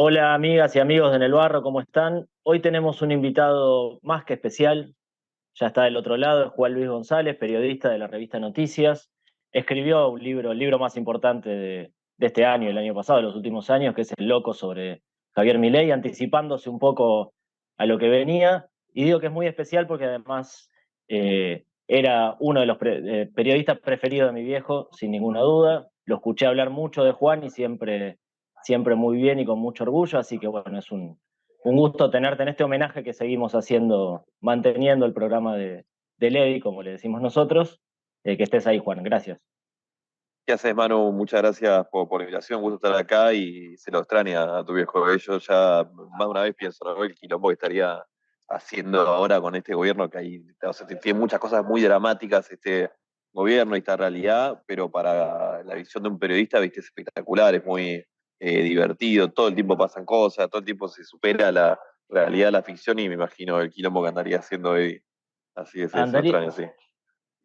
Hola amigas y amigos de En el Barro, ¿cómo están? Hoy tenemos un invitado más que especial, ya está del otro lado, es Juan Luis González, periodista de la revista Noticias. Escribió un libro, el libro más importante de este año, el año pasado, de los últimos años, que es El Loco sobre Javier Milei, anticipándose un poco a lo que venía. Y digo que es muy especial porque además era uno de los periodistas preferidos de mi viejo, sin ninguna duda. Lo escuché hablar mucho de Juan y siempre muy bien y con mucho orgullo, así que bueno, es un gusto tenerte en este homenaje que seguimos haciendo, manteniendo el programa de Lady, como le decimos nosotros. Que estés ahí, Juan, gracias. ¿Qué haces, Manu? Muchas gracias por la invitación, un gusto estar acá y se lo extraña a tu viejo. Yo ya más de una vez pienso, ¿no? El quilombo que estaría haciendo ahora con este gobierno, que hay, o sea, tiene muchas cosas muy dramáticas este gobierno y esta realidad, pero para la visión de un periodista, viste, es espectacular, es muy divertido, todo el tiempo pasan cosas, todo el tiempo se supera la realidad, la ficción y me imagino el quilombo que andaría haciendo Eddie. Así es, se lo Andaría, extraña, sí.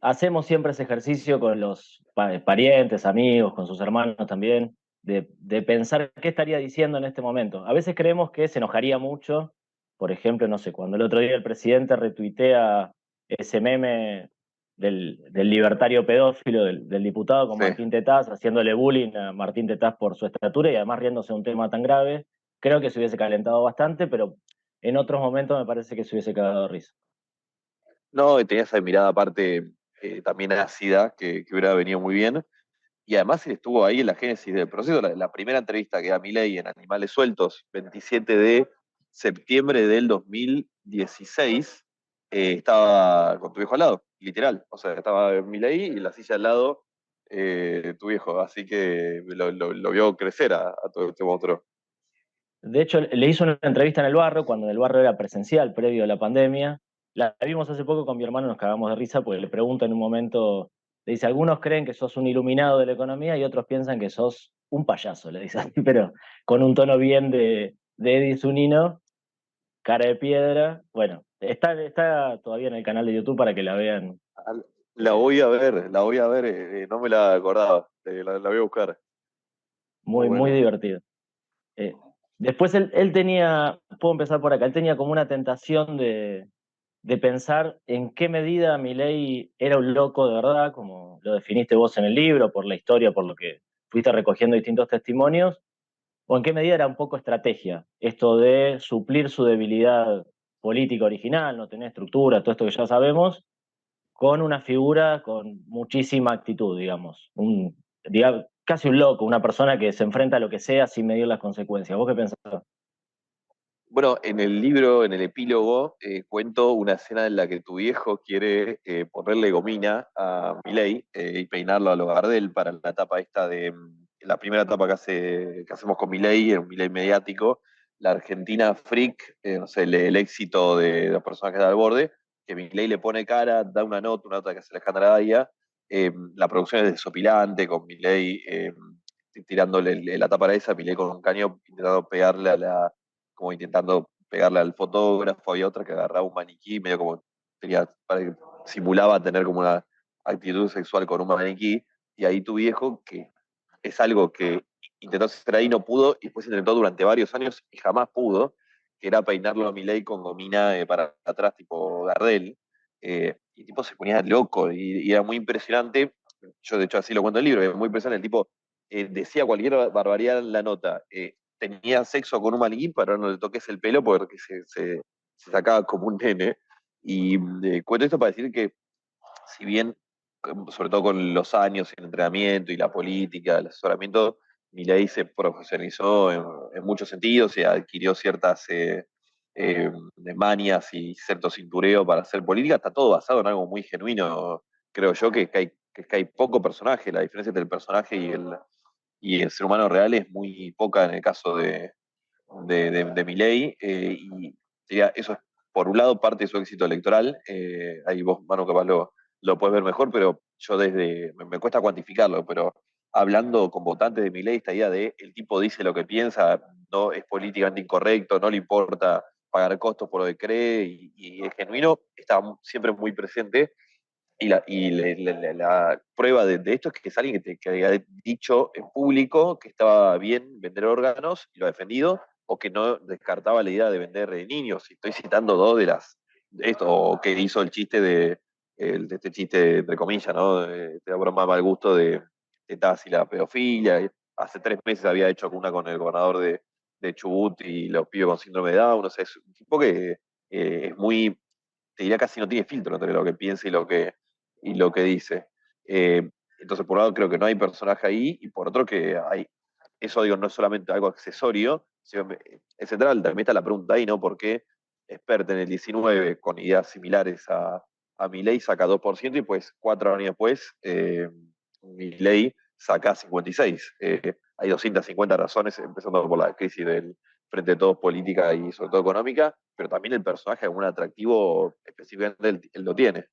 hacemos siempre ese ejercicio con los parientes, amigos, con sus hermanos también, de pensar qué estaría diciendo en este momento. A veces creemos que se enojaría mucho, por ejemplo, no sé, cuando el otro día el presidente retuitea ese meme del libertario pedófilo, del diputado con Sí. Martín Tetaz, haciéndole bullying a Martín Tetaz por su estatura y además riéndose de un tema tan grave, creo que se hubiese calentado bastante, pero en otros momentos me parece que se hubiese cagado de risa. No, y tenía esa mirada aparte también ácida que hubiera venido muy bien. Y además él estuvo ahí en la génesis del proceso. La primera entrevista que da Milei en Animales Sueltos, 27 de septiembre del 2016, estaba con tu viejo al lado, literal. O sea, estaba Milei y en la silla al lado tu viejo. Así que lo vio crecer a todo este monstruo. De hecho, le hizo una entrevista en el barro, cuando en el barro era presencial, previo a la pandemia. La vimos hace poco con mi hermano, nos cagamos de risa, porque le pregunta en un momento, le dice, algunos creen que sos un iluminado de la economía y otros piensan que sos un payaso, le dice así, pero con un tono bien de Eddie Zunino, cara de piedra. Bueno, está todavía en el canal de YouTube para que la vean. La Eh, voy a ver, no me la acordaba, la voy a buscar. Muy muy, muy bueno. divertido. Eh, Después él tenía, puedo empezar por acá, él tenía como una tentación de pensar en qué medida Milei era un loco de verdad, como lo definiste vos en el libro, por la historia, por lo que fuiste recogiendo distintos testimonios, o en qué medida era un poco estrategia, esto de suplir su debilidad política original, no tener estructura, todo esto que ya sabemos, con una figura con muchísima actitud, digamos, casi un loco, una persona que se enfrenta a lo que sea sin medir las consecuencias. ¿Vos qué pensás? Bueno, en el libro, en el epílogo, cuento una escena en la que tu viejo quiere ponerle gomina a Milei y peinarlo a lo Gardel para la etapa esta de la primera etapa que hacemos con Milei, en un Milei mediático, la Argentina Freak, no sé, el éxito de los personajes al borde, que Milei le pone cara, da una nota que hace Alejandra Daya, la producción es desopilante, con Milei tirándole la tapa a esa, Milei con un caño intentando pegarle a como intentando pegarle al fotógrafo, había otra que agarraba un maniquí, medio como simulaba tener como una actitud sexual con un maniquí, y ahí tu viejo, que es algo que intentó hacer ahí, no pudo, y después intentó durante varios años y jamás pudo, que era peinarlo a Milei con gomina para atrás, tipo Gardel, y el tipo se ponía loco, y era muy impresionante, yo de hecho así lo cuento en el libro, es muy impresionante, el tipo decía cualquier barbaridad en la nota, tenía sexo con un maniquí, pero no le toques el pelo porque se sacaba como un nene. Y cuento esto para decir que, si bien, sobre todo con los años, el entrenamiento y la política, el asesoramiento, Milei se profesionalizó en muchos sentidos y adquirió ciertas manias y cierto cintureo para hacer política. Está todo basado en algo muy genuino, creo yo, que hay poco personaje. La diferencia entre el personaje y el ser humano real es muy poca en el caso de Milei, y diría, eso es por un lado parte de su éxito electoral. Ahí vos, Manu, capaz lo puedes ver mejor, pero yo me cuesta cuantificarlo, pero hablando con votantes de Milei, esta idea de el tipo dice lo que piensa, no es políticamente incorrecto, no le importa pagar costos por lo que cree y es genuino, está siempre muy presente. La prueba de esto es que es alguien que había dicho en público que estaba bien vender órganos y lo ha defendido, o que no descartaba la idea de vender niños. Y estoy citando dos de esto, o que hizo el chiste de este chiste, entre comillas, ¿no? De la broma mal gusto de Taz y la pedofilia. Y hace 3 meses había hecho una con el gobernador de Chubut y los pibes con síndrome de Down. O sea, es un tipo que es muy, te diría casi no tiene filtro entre lo que piensa y lo que dice. Eh, entonces, por un lado, creo que no hay personaje ahí, y por otro, que hay, eso digo, no es solamente algo accesorio, sino es central. También está la pregunta ahí, ¿no? ¿Por qué Expert en el 19, con ideas similares a Milei, saca 2% y pues 4 años después Milei saca 56? Hay 250 razones, empezando por la crisis del Frente de Todos política y sobre todo económica, pero también el personaje, algún atractivo específicamente él lo tiene.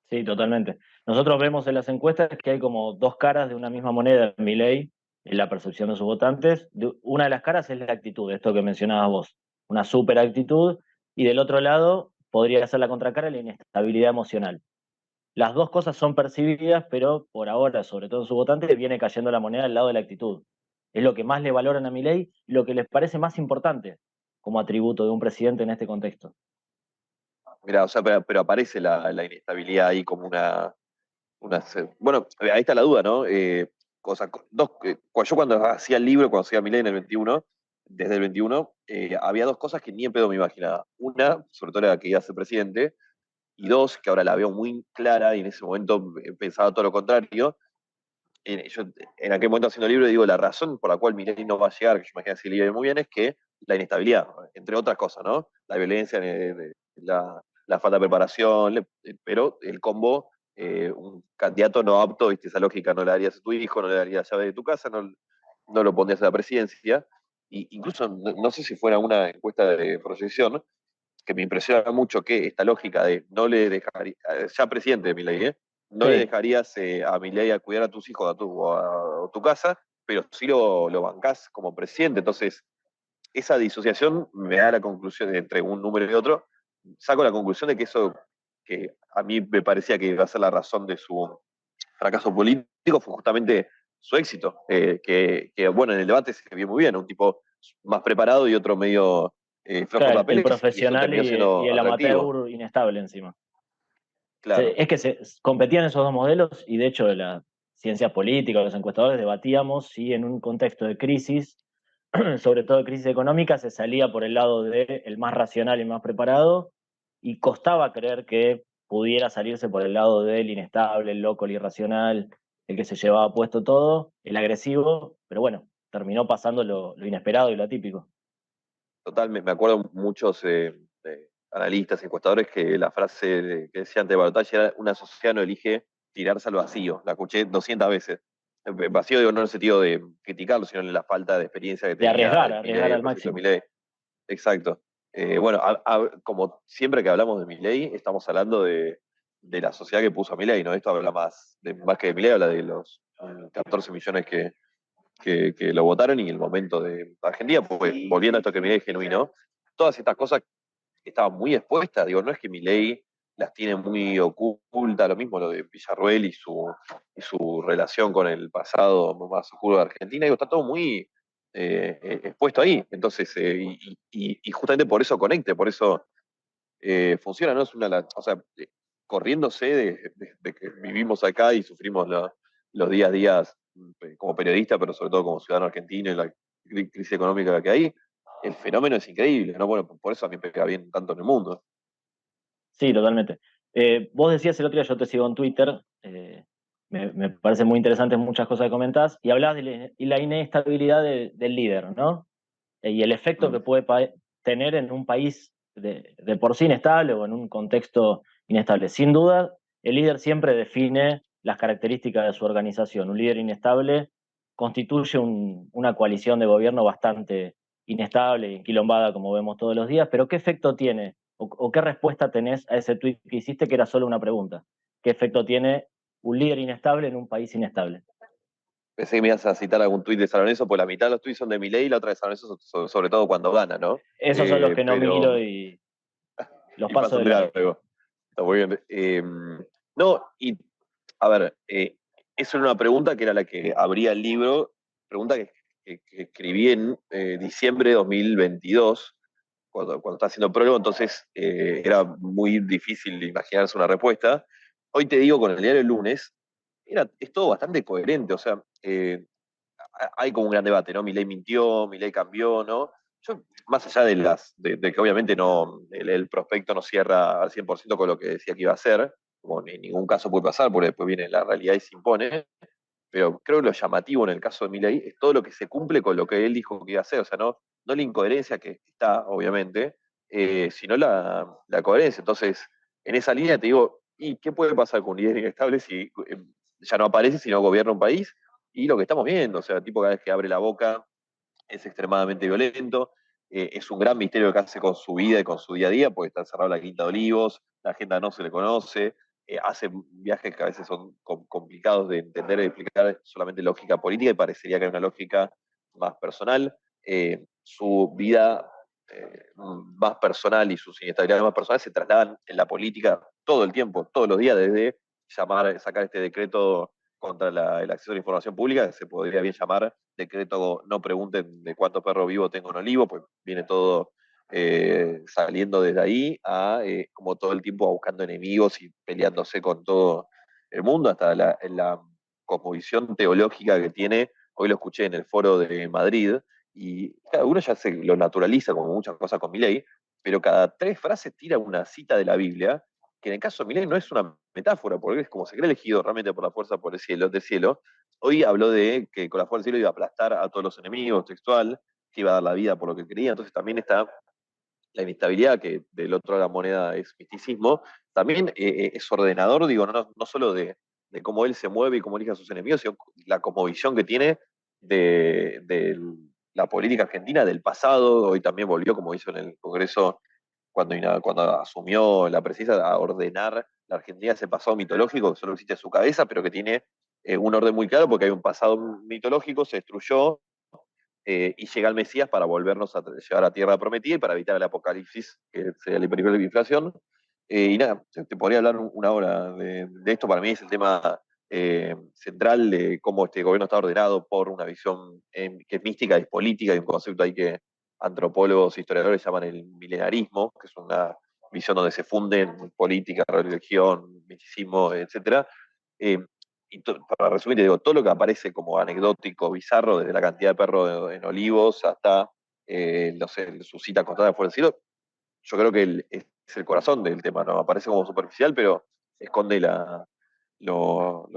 Sí, totalmente. Nosotros vemos en las encuestas que hay como dos caras de una misma moneda en Milei, en la percepción de sus votantes. Una de las caras es la actitud, esto que mencionabas vos, una super actitud, y del otro lado podría ser la contracara, la inestabilidad emocional. Las dos cosas son percibidas, pero por ahora, sobre todo en sus votantes, viene cayendo la moneda al lado de la actitud. Es lo que más le valoran a Milei y lo que les parece más importante como atributo de un presidente en este contexto. Mira, o sea, pero aparece la inestabilidad ahí como bueno, ahí está la duda, ¿no? Yo cuando hacía el libro, cuando hacía Milei en el 21, desde el 21, había dos cosas que ni en pedo me imaginaba. Una, sobre todo la que iba a ser presidente, y dos, que ahora la veo muy clara y en ese momento pensaba todo lo contrario. Yo en aquel momento haciendo el libro digo, la razón por la cual Milei no va a llegar, que yo imagino que le iba muy bien, es que la inestabilidad, entre otras cosas, ¿no? La violencia, la falta de preparación, pero el combo, un candidato no apto, ¿viste? Esa lógica, no le darías a tu hijo, no le darías la llave de tu casa, no lo pondrías a la presidencia. Y incluso, no sé si fuera una encuesta de proyección, que me impresiona mucho que esta lógica de no le dejaría, ya presidente de Milei, no le Sí, dejarías a Milei a cuidar a tus hijos o tu casa, pero sí lo bancás como presidente. Entonces, esa disociación me da la conclusión entre un número y otro, saco la conclusión de que eso, que a mí me parecía que iba a ser la razón de su fracaso político, fue justamente su éxito, bueno, en el debate se vio muy bien, un tipo más preparado y otro medio flojo de claro, el papeles, y eso profesional terminó y siendo el atractivo, amateur inestable encima. claro. Es que se competían esos dos modelos y de hecho de la ciencia política, los encuestadores debatíamos si en un contexto de crisis, sobre todo de crisis económica, se salía por el lado del más racional y más preparado y costaba creer que pudiera salirse por el lado del inestable, el loco, el irracional, el que se llevaba puesto todo, el agresivo, pero bueno, terminó pasando lo inesperado y lo atípico. Total, me acuerdo muchos analistas, encuestadores, que la frase que decía ante Balotage era: una sociedad no elige tirarse al vacío. La escuché 200 veces. Vacío, digo, no en el sentido de criticarlo, sino en la falta de experiencia que De tenía arriesgar Milei, el al proyecto de máximo. Milei. Exacto. Bueno, como siempre que hablamos de Milei, estamos hablando de la sociedad que puso a Milei, ¿no? Esto habla más que de Milei, habla de los 14 millones que lo votaron y el momento de Argentina, pues volviendo a esto que Milei es genuino, todas estas cosas estaban muy expuestas. Digo, no es que Milei las tiene muy ocultas, lo mismo lo de Villarruel y su relación con el pasado más oscuro de Argentina. Digo, está todo muy expuesto ahí. Entonces, y justamente por eso conecte, por eso funciona, ¿no? O sea, corriéndose de que vivimos acá y sufrimos los días a días como periodista, pero sobre todo como ciudadano argentino y la crisis económica que hay, el fenómeno es increíble, ¿no? Bueno, por eso a mí me pega bien tanto en el mundo. Sí, totalmente. Vos decías el otro día, yo te sigo en Twitter, me parecen muy interesantes muchas cosas que comentás, y hablabas de la inestabilidad del líder, ¿no? Y el efecto Mm. que puede tener en un país de por sí inestable o en un contexto inestable. Sin duda, el líder siempre define las características de su organización. Un líder inestable constituye una coalición de gobierno bastante inestable y enquilombada, como vemos todos los días, pero ¿qué efecto tiene o qué respuesta tenés a ese tuit que hiciste, que era solo una pregunta? ¿Qué efecto tiene un líder inestable en un país inestable? Pensé que me ibas a citar algún tuit de San Lorenzo, pues la mitad de los tuits son de Milei y la otra de San Lorenzo, sobre todo cuando gana, ¿no? Esos son los que no miro Pero, y los y paso de pasan de largo. largo. Está muy bien. No, y a ver, eso era una pregunta que era la que abría el libro, pregunta que que escribí en diciembre de 2022, cuando estaba haciendo prólogo, entonces era muy difícil imaginarse una respuesta. Hoy te digo, con el diario del lunes, es todo bastante coherente, o sea, hay como un gran debate, ¿no? Milei mintió, Milei cambió, ¿no? Yo, más allá de que obviamente no, el prospecto no cierra al 100% con lo que decía que iba a hacer, como en ningún caso puede pasar, porque después viene la realidad y se impone, pero creo que lo llamativo en el caso de Milei es todo lo que se cumple con lo que él dijo que iba a hacer, o sea, no la incoherencia que está, obviamente, sino la coherencia. Entonces, en esa línea te digo, ¿y qué puede pasar con un líder inestable si ya no aparece, sino gobierna un país? Y lo que estamos viendo, o sea, tipo cada vez que abre la boca es extremadamente violento, es un gran misterio lo que hace con su vida y con su día a día, porque está encerrado en la Quinta de Olivos, la agenda no se le conoce, hace viajes que a veces son complicados de entender y explicar, solamente lógica política, y parecería que hay una lógica más personal. Su vida más personal y sus inestabilidades más personales se trasladan en la política todo el tiempo, todos los días, desde sacar este decreto contra el acceso a la información pública, que se podría bien llamar decreto no pregunten de cuánto perro vivo tengo en Olivo, pues viene todo saliendo desde ahí a como todo el tiempo buscando enemigos y peleándose con todo el mundo, hasta la cosmovisión teológica que tiene. Hoy lo escuché en el foro de Madrid y cada uno ya se lo naturaliza como muchas cosas con Milei, pero cada tres frases tira una cita de la Biblia, que en el caso de Milei no es una metáfora, porque es como se cree elegido realmente por la fuerza por el cielo, del cielo. Hoy habló de que con la fuerza del cielo iba a aplastar a todos los enemigos, textual, que iba a dar la vida por lo que quería. Entonces también está la inestabilidad, que del otro lado de la moneda es misticismo. También es ordenador, digo, no solo de cómo él se mueve y cómo elige a sus enemigos, sino la cosmovisión que tiene de la política argentina del pasado. Hoy también volvió, como hizo en el Congreso cuando asumió la presidencia, a ordenar la Argentina, ese pasado mitológico que solo existe en su cabeza, pero que tiene un orden muy claro, porque hay un pasado mitológico, se destruyó, y llega el Mesías para volvernos a llevar a tierra prometida y para evitar el apocalipsis, que sería la hiperinflación. Y nada, te podría hablar una hora de esto. Para mí es el tema central de cómo este gobierno está ordenado por una visión que es mística, es política, y un concepto ahí que antropólogos e historiadores llaman el milenarismo, que es una visión donde se funden política, religión, misticismo, etcétera. Eh, para resumir, te digo, todo lo que aparece como anecdótico, bizarro, desde la cantidad de perros en Olivos hasta, no sé, su cita contada fuera del cielo, yo creo que es el corazón del tema, ¿no? Aparece como superficial, pero esconde lo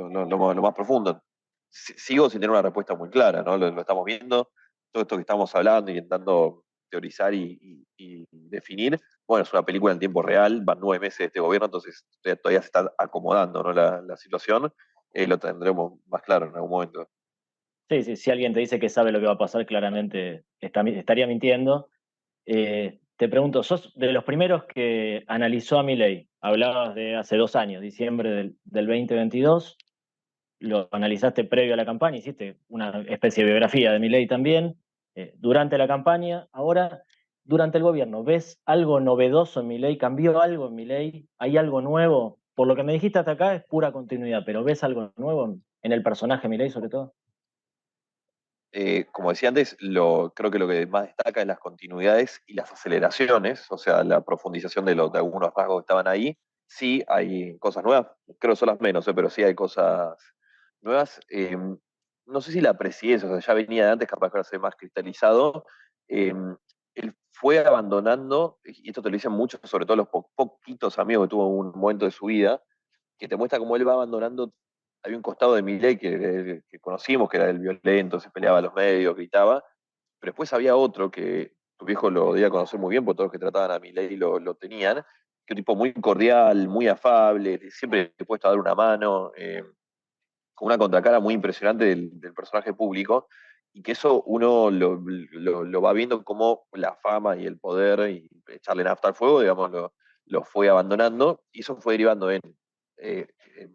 más profundo. Sigo sin tener una respuesta muy clara, ¿no? Lo estamos viendo, todo esto que estamos hablando, intentando teorizar y definir. Bueno, es una película en tiempo real, van 9 meses de este gobierno, entonces todavía se está acomodando, ¿no? La situación. Lo tendremos más claro en algún momento. Sí, sí, si alguien te dice que sabe lo que va a pasar, claramente estaría mintiendo. Te pregunto, ¿sos de los primeros que analizó a Milei? Hablabas de hace 2 años, diciembre del 2022, lo analizaste previo a la campaña, hiciste una especie de biografía de Milei también, durante la campaña. Ahora, durante el gobierno, ¿ves algo novedoso en Milei? ¿Cambió algo en Milei? ¿Hay algo nuevo? Por lo que me dijiste hasta acá es pura continuidad, pero ¿ves algo nuevo en el personaje Milei sobre todo? Como decía antes, creo que lo que más destaca es las continuidades y las aceleraciones, o sea, la profundización de algunos rasgos que estaban ahí. Sí, hay cosas nuevas, creo que son las menos, pero sí hay cosas nuevas. No sé si la presidencia, o sea, ya venía de antes, capaz que ahora se ve más cristalizado. Eh, Él fue abandonando, y esto te lo dicen muchos, sobre todo los poquitos amigos que tuvo en un momento de su vida, que te muestra cómo él va abandonando. Había un costado de Milei que conocimos, que era el violento, se peleaba a los medios, gritaba, pero después había otro que tu viejo lo debía conocer muy bien, porque todos los que trataban a Milei lo tenían, que un tipo muy cordial, muy afable, siempre dispuesto a dar una mano, con una contracara muy impresionante del personaje público, y que eso uno lo va viendo como la fama y el poder y echarle nafta al fuego, digamos, lo fue abandonando, y eso fue derivando eh,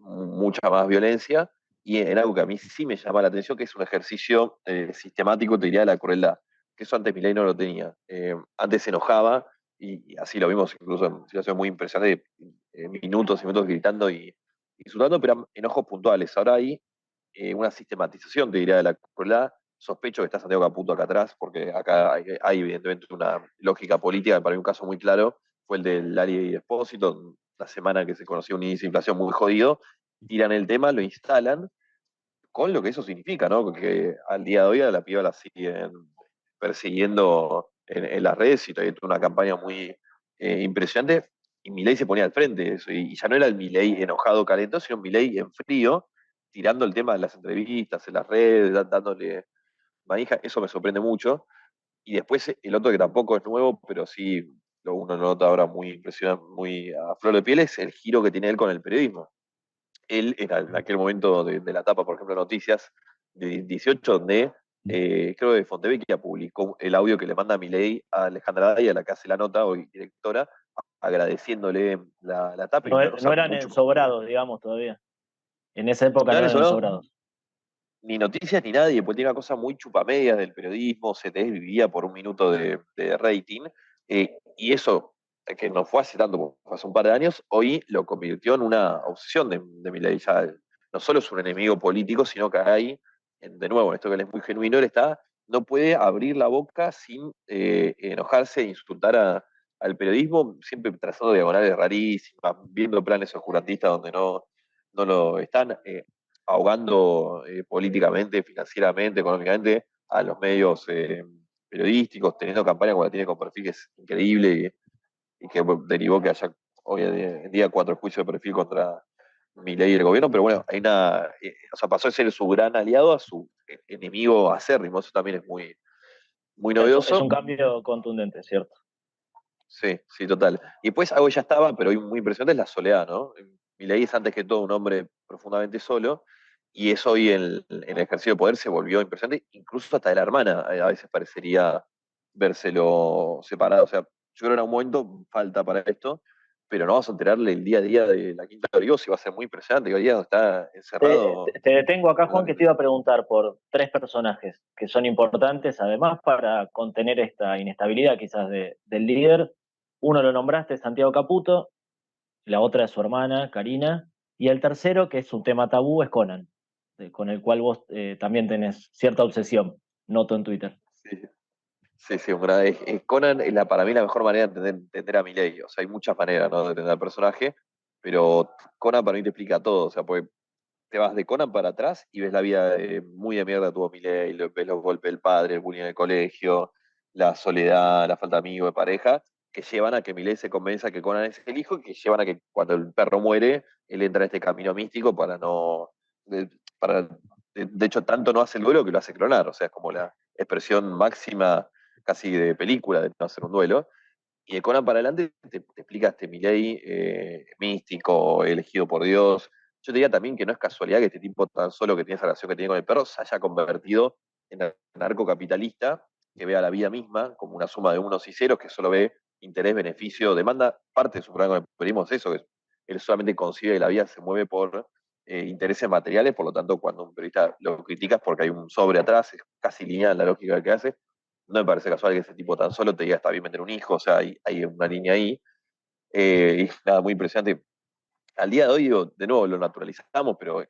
mucha más violencia y en algo que a mí sí me llama la atención, que es un ejercicio sistemático, te diría, de la crueldad, que eso antes Milei no lo tenía. Antes se enojaba, y así lo vimos incluso en situaciones muy impresionantes, minutos y minutos gritando y insultando, pero eran enojos puntuales. Ahora hay una sistematización, te diría, de la crueldad, sospecho que está Santiago Caputo acá atrás, porque acá hay evidentemente una lógica política. Para mí un caso muy claro fue el del Lali Espósito, la semana que se conoció un índice de inflación muy jodido, tiran el tema, lo instalan, con lo que eso significa, ¿no? Porque al día de hoy a la piba la siguen persiguiendo en las redes y todavía tuvo una campaña muy impresionante. Y Milei se ponía al frente de eso. Y ya no era el Milei enojado, calentón, sino Milei en frío, tirando el tema de las entrevistas, en las redes, dándole manija. Eso me sorprende mucho. Y después el otro que tampoco es nuevo, pero sí uno lo nota ahora muy impresionante, muy a flor de piel, es el giro que tiene él con el periodismo. Él en aquel momento de la etapa, por ejemplo, Noticias de 18, donde creo que Fontevecchia publicó el audio que le manda Milei a Alejandra Daya, la que hace la nota, hoy directora, agradeciéndole la etapa y No, me no roza eran mucho. ensobrados, digamos, todavía. En esa época No no eran eran eso, ensobrados. ni noticias ni nadie, pues tiene una cosa muy chupamedias del periodismo, se te desvivía por un minuto de rating, y eso, que no fue hace tanto, fue hace un par de años, hoy lo convirtió en una obsesión de Milei. Ya no solo es un enemigo político, sino que hay, de nuevo, en esto que él es muy genuino, él está, no puede abrir la boca sin enojarse e insultar al periodismo, siempre trazando diagonales rarísimas, viendo planes oscurantistas donde no lo están. Ahogando políticamente, financieramente, económicamente a los medios periodísticos, teniendo campaña como la tiene con perfil que es increíble y que derivó que haya hoy en día 4 juicios de perfil contra Milei y el gobierno, pero bueno, hay o sea, pasó de ser su gran aliado a su enemigo acérrimo. Eso también es muy Es un novedoso. cambio contundente, ¿cierto? Sí, sí, total. Y después algo ya estaba, pero hoy muy impresionante, es la soledad, ¿no? Milei es antes que todo un hombre profundamente solo, y eso hoy en el ejercicio de poder se volvió impresionante, incluso hasta de la hermana a veces parecería vérselo separado. O sea, yo creo que en algún momento falta para esto, pero no vamos a enterarle el día a día de la Quinta de Olivos y va a ser muy impresionante, que hoy día está encerrado Te detengo acá, en la Juan, que te iba a preguntar por tres personajes que son importantes, además, para contener esta inestabilidad quizás del líder. Uno lo nombraste, Santiago Caputo, la otra es su hermana, Karina, y el tercero, que es un tema tabú, es Conan, con el cual vos también tenés cierta obsesión, noto en Twitter. Sí, sí, sí, Conan es para mí la mejor manera de entender a Milei. O sea, hay muchas maneras, ¿no?, de entender al personaje, pero Conan para mí te explica todo. O sea, pues te vas de Conan para atrás y ves la vida muy de mierda que tuvo Milei, ves los golpes del padre, el bullying en el colegio, la soledad, la falta de amigos, de pareja, que llevan a que Milei se convenza que Conan es el hijo, y que llevan a que cuando el perro muere, él entra en este camino místico para no... de- para, de hecho, tanto no hace el duelo que lo hace clonar. O sea, es como la expresión máxima casi de película de no hacer un duelo. Y de Conan para adelante te explica este Milei místico, elegido por Dios. Yo te diría también que no es casualidad que este tipo tan solo que tiene esa relación que tiene con el perro se haya convertido en narcocapitalista, que vea la vida misma como una suma de unos y ceros, que solo ve interés, beneficio, demanda. Parte de su programa con el periodismo es eso, que él solamente concibe que la vida se mueve por intereses materiales. Por lo tanto, cuando un periodista lo critica es porque hay un sobre atrás, es casi lineal la lógica que hace. No me parece casual que ese tipo tan solo te diga está bien meter un hijo. O sea, hay una línea ahí. Y nada, muy impresionante. Al día de hoy, digo, de nuevo lo naturalizamos, pero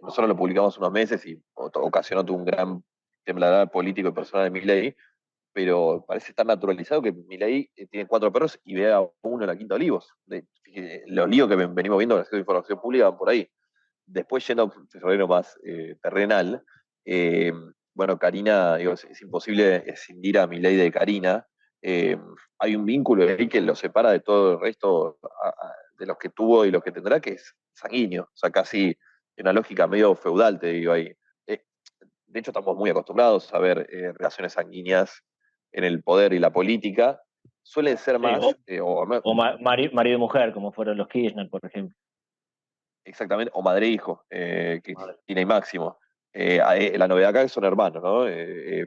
nosotros lo publicamos unos meses y ocasionó todo un gran tembladera político y personal de Milei, pero parece estar naturalizado que Milei tiene 4 perros y ve a uno en la Quinta de Olivos. Los líos que venimos viendo en la información pública van por ahí. Después, yendo a un terreno más terrenal, eh, bueno, Karina, digo, es imposible escindir a Milei de Karina. Eh, Hay un vínculo ahí que lo separa de todo el resto de los que tuvo y los que tendrá, que es sanguíneo. O sea, casi una lógica medio feudal, te digo ahí. Eh, de hecho, estamos muy acostumbrados a ver relaciones sanguíneas en el poder y la política. Suelen ser Sí, más, marido y mujer, como fueron los Kirchner, por ejemplo. exactamente, o madre e hijo, Cristina y Máximo. La novedad acá es que son hermanos, ¿no?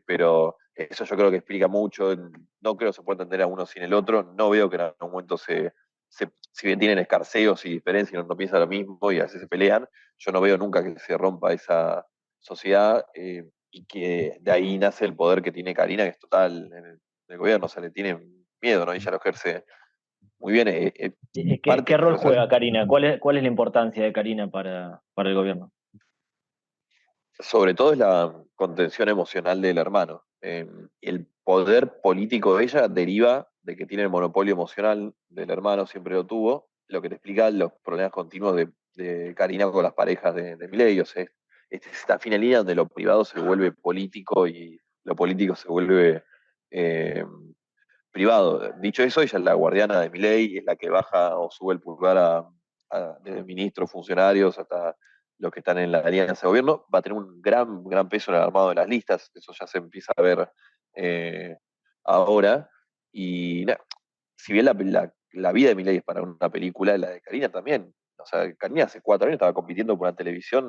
Pero eso yo creo que explica mucho. No creo que se pueda entender a uno sin el otro. No veo que en algún momento si bien tienen escarceos y diferencias, no piensan lo mismo y a veces se pelean, yo no veo nunca que se rompa esa sociedad, y que de ahí nace el poder que tiene Karina, que es total en el gobierno. O sea, le tiene miedo, ¿no? Y ella lo ejerce muy bien. ¿Qué Parte, rol o sea, juega Karina? ¿Cuál es la importancia de Karina para el gobierno? Sobre todo es la contención emocional del hermano. El poder político de ella deriva de que tiene el monopolio emocional del hermano, siempre lo tuvo, lo que te explica los problemas continuos de Karina con las parejas de Milei. O sea, es esta fina línea donde lo privado se vuelve político y lo político se vuelve eh, privado. Dicho eso, ella es la guardiana de Milei, es la que baja o sube el pulgar desde ministros, funcionarios, hasta los que están en la alianza de gobierno. Va a tener un gran peso en el armado de las listas, eso ya se empieza a ver eh, ahora. Y nada, si bien la vida de Milei es para una película, la de Karina también. O sea, Karina hace 4 años estaba compitiendo por una televisión,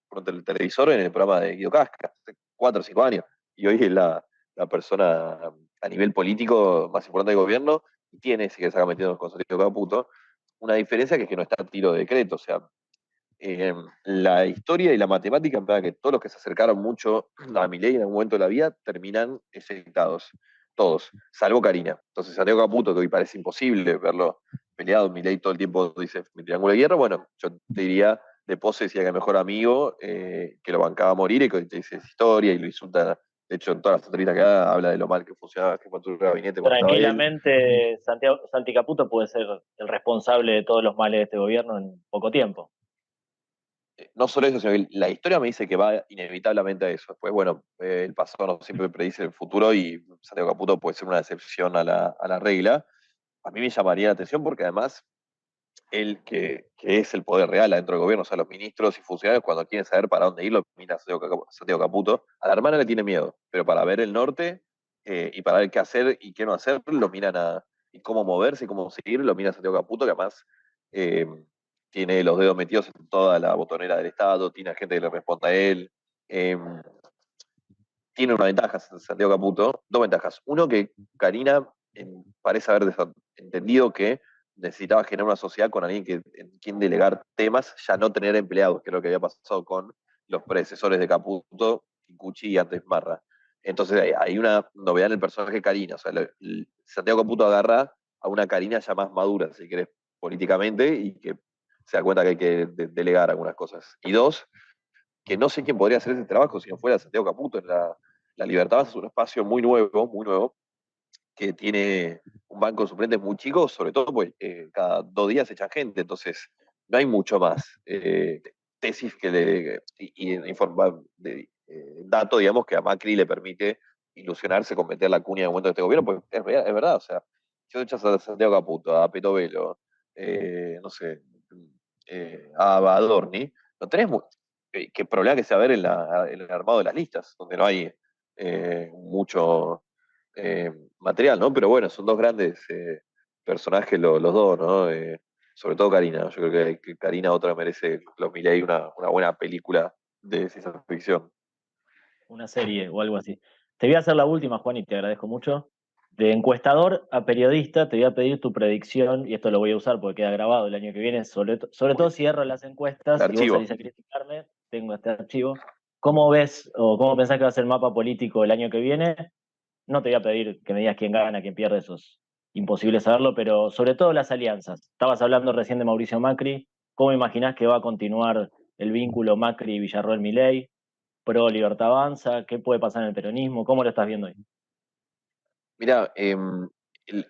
por un televisor en el programa de Guido Casca, hace 4 o 5 años. Y hoy es la persona a nivel político más importante del gobierno y tiene, si que se acaba metiendo con Santiago Caputo, una diferencia que es que no está a tiro de decreto. O sea, la historia y la matemática me da que todos los que se acercaron mucho a Milei en algún momento de la vida terminan efectados. Todos, salvo Karina. Entonces, Santiago Caputo, que hoy parece imposible verlo peleado, Milei todo el tiempo dice mi triángulo de hierro, bueno, yo te diría de pose, decía que el mejor amigo, que lo bancaba a morir y que te dice esa historia y lo insulta. De hecho, en todas las entrevistas que da, habla de lo mal que funcionaba, que el gabinete cuando estaba él. Tranquilamente, Santi Caputo puede ser el responsable de todos los males de este gobierno en poco tiempo. No solo eso, sino que la historia me dice que va inevitablemente a eso. Después, bueno, el pasado no siempre predice el futuro y Santiago Caputo puede ser una excepción a la regla. A mí me llamaría la atención porque además él, que es el poder real adentro del gobierno, o sea, los ministros y funcionarios, cuando quieren saber para dónde ir, lo mira a Santiago Caputo. A la hermana le tiene miedo, pero para ver el norte y para ver qué hacer y qué no hacer, lo miran y cómo moverse y cómo seguir, lo mira a Santiago Caputo, que además eh, tiene los dedos metidos en toda la botonera del Estado, tiene gente que le responde a él. eh, Tiene una ventaja Santiago Caputo, dos ventajas. Uno, que Karina parece haber entendido que necesitaba generar una sociedad con alguien en quien delegar temas, ya no tener empleados, que es lo que había pasado con los predecesores de Caputo, Kikuchi y antes Marra. Entonces hay una novedad en el personaje de Karina. O sea, Santiago Caputo agarra a una Karina ya más madura, si querés, políticamente, y que se da cuenta que hay que delegar algunas cosas. Y dos, que no sé quién podría hacer ese trabajo si no fuera Santiago Caputo. La Libertad es un espacio muy nuevo, que tiene un banco de suplentes muy chico, sobre todo pues cada 2 días se echa gente, entonces no hay mucho más tesis dato, digamos, que a Macri le permite ilusionarse con meter la cuña en el momento de este gobierno, pues es verdad, o sea, si vos echas a Santiago Caputo, a Peto Velo, no sé, a Adorni, no tenés qué problema que sea ver en el armado de las listas, donde no hay mucho eh, material, ¿no? Pero bueno, son dos grandes personajes los dos, ¿no? Sobre todo Karina. Yo creo que Karina otra merece los Milei una buena película de ciencia ficción. Una serie o algo así. Te voy a hacer la última, Juan, y te agradezco mucho. De encuestador a periodista, te voy a pedir tu predicción, y esto lo voy a usar porque queda grabado el año que viene, sobre todo Uy, cierro las el encuestas y vos archivo. salís a criticarme, tengo este archivo. ¿Cómo ves o cómo pensás que va a ser el mapa político el año que viene? No te voy a pedir que me digas quién gana, quién pierde, eso es imposible saberlo, pero sobre todo las alianzas. Estabas hablando recién de Mauricio Macri. ¿Cómo imaginás que va a continuar el vínculo Macri-Villarroel-Milei? Pro Libertad Avanza, ¿qué puede pasar en el peronismo? ¿Cómo lo estás viendo ahí? Mira, el-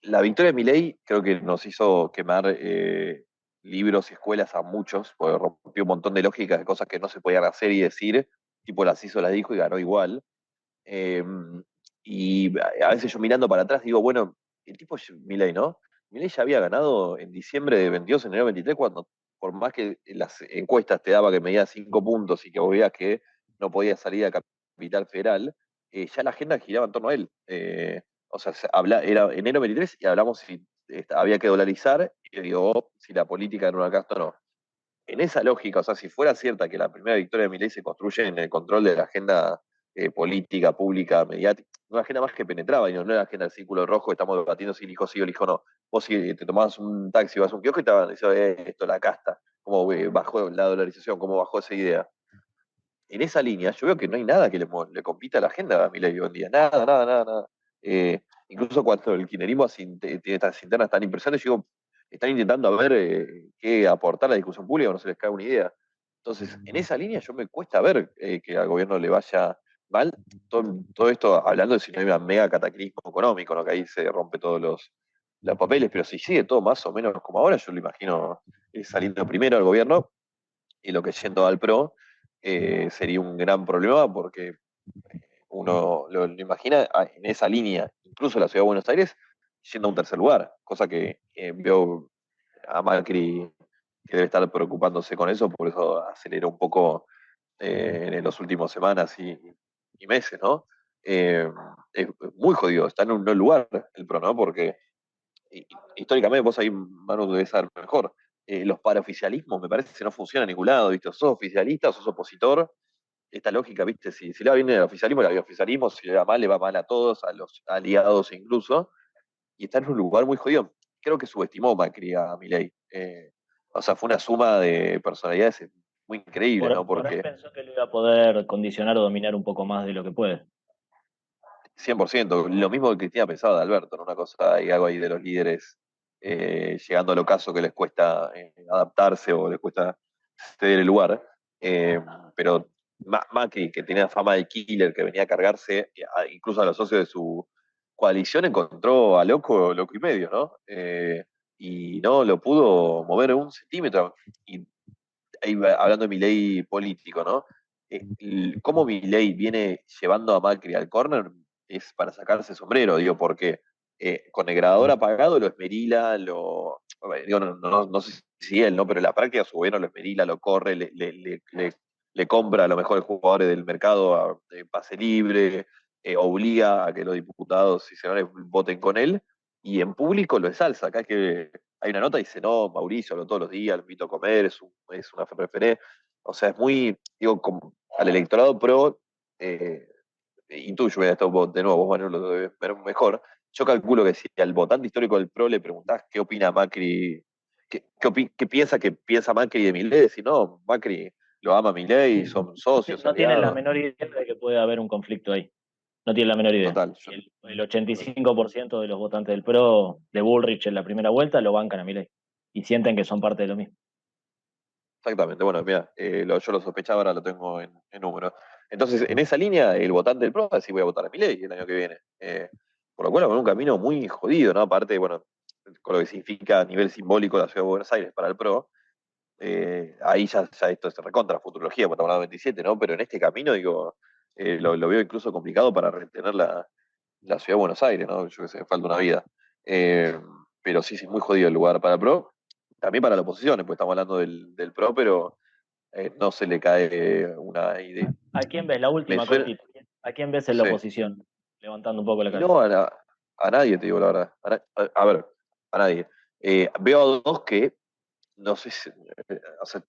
la victoria de Milei creo que nos hizo quemar libros y escuelas a muchos, porque rompió un montón de lógicas de cosas que no se podían hacer y decir, tipo las hizo, las dijo y ganó igual. Eh, y a veces yo mirando para atrás digo, bueno, el tipo es Milei, ¿no? Milei ya había ganado en diciembre de 22, enero de 23, cuando por más que las encuestas te daba que medía 5 puntos y que vos veías que no podía salir a Capital Federal, ya la agenda giraba en torno a él. O sea, era enero 23 y hablamos si había que dolarizar y digo, si la política era una casta o no. En esa lógica, o sea, si fuera cierta que la primera victoria de Milei se construye en el control de la agenda política, pública, mediática, una agenda más que penetraba, y no era la agenda del círculo rojo, estamos debatiendo si elijo sí o elijo no. Vos si te tomabas un taxi, vas a un kiosco y te van diciendo, esto, la casta, cómo bajó la dolarización, cómo bajó esa idea. En esa línea, yo veo que no hay nada que le compita a la agenda a Milei hoy en día. Nada, nada, nada, nada. Incluso cuando el kirchnerismo tiene estas internas tan impresionantes, yo digo, están intentando a ver qué aportar a la discusión pública, no se les cae una idea. Entonces, en esa línea yo me cuesta ver que al gobierno le vaya mal. Todo esto hablando de si no hay un mega cataclismo económico, ¿no? Que ahí se rompe todos los papeles, pero si sigue todo más o menos como ahora, yo lo imagino saliendo primero al gobierno y lo que yendo al PRO sería un gran problema porque uno lo imagina en esa línea, incluso la ciudad de Buenos Aires, yendo a un tercer lugar, cosa que veo a Macri que debe estar preocupándose con eso, por eso aceleró un poco en las últimas semanas y meses, ¿no? Es muy jodido, está en un no lugar el PRO, ¿no? Porque históricamente, vos ahí, Manu, debes saber mejor, los paraoficialismos me parece que no funcionan en ningún lado, ¿viste? Sos oficialista, sos opositor, esta lógica, ¿viste? Si le va bien el oficialismo, le va bien el oficialismo, si le va mal a todos, a los aliados incluso, y está en un lugar muy jodido. Creo que subestimó Macri a Milei. O sea, fue una suma de personalidades muy increíbles, ¿no? Por ahí Porque pensó que lo iba a poder condicionar o dominar un poco más de lo que puede. 100%, lo mismo que Cristina pensaba de Alberto, ¿no? Una cosa y algo ahí de los líderes llegando al ocaso que les cuesta adaptarse o les cuesta ceder el lugar. Eh, pero Macri, que tenía fama de killer, que venía a cargarse incluso a los socios de su coalición, encontró a loco, loco y medio, ¿no? Y no lo pudo mover un centímetro. Y ahí hablando de mi ley político, ¿no? Cómo mi ley viene llevando a Macri al córner es para sacarse el sombrero, digo, porque con el grabador apagado lo esmerila, digo, no sé si él, ¿no? Pero en la práctica su gobierno lo esmerila, lo corre, le compra a los mejores jugadores del mercado a pase libre, obliga a que los diputados y senadores voten con él, y en público lo ensalza. Acá es que hay una nota y dice, no, Mauricio, hablo todos los días, lo invito a comer, es una preferé. O sea, es muy, digo, como al electorado pro, intuyo esto de nuevo, vos Manuel lo debes ver mejor. Yo calculo que si al votante histórico del PRO le preguntás qué opina Macri, qué piensa que piensa Macri de Milei, decís, no, Macri lo ama a Milei, son socios, No tienen la aliados, menor idea de que puede haber un conflicto ahí. No tienen la menor idea. total. Y el 85% de los votantes del PRO de Bullrich en la primera vuelta lo bancan a Milei. Y sienten que son parte de lo mismo. Exactamente, bueno, mira, yo lo sospechaba, ahora lo tengo en número. Entonces, en esa línea, el votante del PRO va a decir voy a votar a Milei el año que viene. Por lo cual, con un camino muy jodido, ¿no? Aparte, bueno, con lo que significa a nivel simbólico la ciudad de Buenos Aires para el PRO, ahí ya esto es recontra futurología, porque estamos hablando de 27, ¿no? Pero en este camino, digo, lo veo incluso complicado para retener la ciudad de Buenos Aires, ¿no? Yo que sé, falta una vida. Eh, pero sí, sí, muy jodido el lugar para el PRO. También para la oposición, pues estamos hablando del PRO, pero no se le cae una idea. ¿A quién ves? La Me última suena, cortita. ¿A quién ves en la sí. oposición? Levantando un poco la Y cabeza. no a nadie, te digo la verdad. A ver, a nadie. Veo a dos que, no sé, o sea,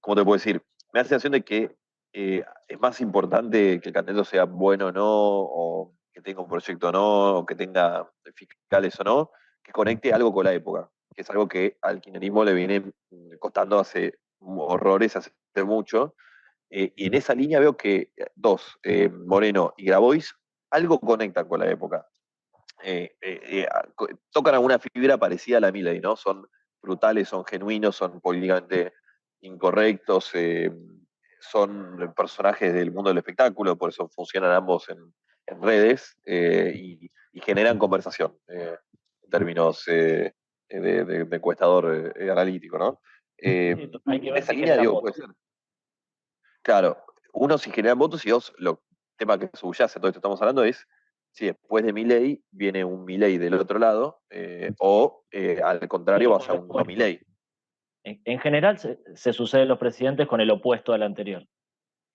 ¿cómo te puedo decir? Me da la sensación de que es más importante que el candidato sea bueno o no, o que tenga un proyecto o no, o que tenga fiscales o no, que conecte algo con la época, que es algo que al kirchnerismo le viene costando hace horrores, hace mucho. Y en esa línea veo que dos, Moreno y Grabois, algo conectan con la época. Tocan alguna fibra parecida a la Milei, ¿no? Son brutales, son genuinos, son políticamente incorrectos, son personajes del mundo del espectáculo, por eso funcionan ambos en redes y generan conversación en términos de encuestador analítico, ¿no? Sí, hay que En ver esa si línea, generan digo, puede votos. ser. Claro, uno si generan votos y dos, lo tema que subyace a todo esto que estamos hablando es si después de Milei viene un Milei del otro lado o al contrario Sí, por vaya un no opuesto. Milei. En general se suceden los presidentes con el opuesto al anterior.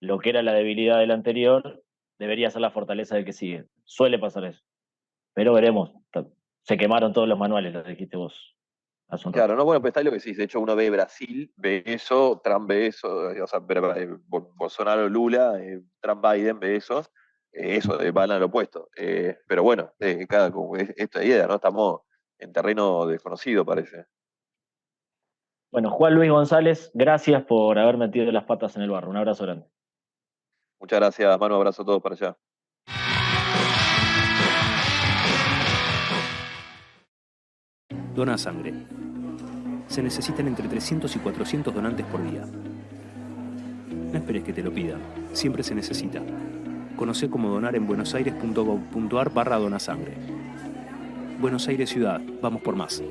Lo que era la debilidad del anterior debería ser la fortaleza del que sigue. Suele pasar eso. Pero veremos. Se quemaron todos los manuales, lo dijiste vos hace un rato. Claro, no, bueno, pero está ahí lo que decís. De hecho, uno ve Brasil, ve eso, Trump ve eso, o sea, Bolsonaro, Lula, Trump, Biden ve eso. Eso, van al opuesto. Pero bueno, como esta idea, ¿no? Estamos en terreno desconocido, parece. Bueno, Juan Luis González, gracias por haber metido las patas en el barro. Un abrazo grande. Muchas gracias, Manu, abrazo a todos para allá. Dona sangre. Se necesitan entre 300 y 400 donantes por día. No esperes que te lo pidan, siempre se necesita. Conocé cómo donar en buenosaires.gov.ar/donasangre. Buenos Aires Ciudad, vamos por más.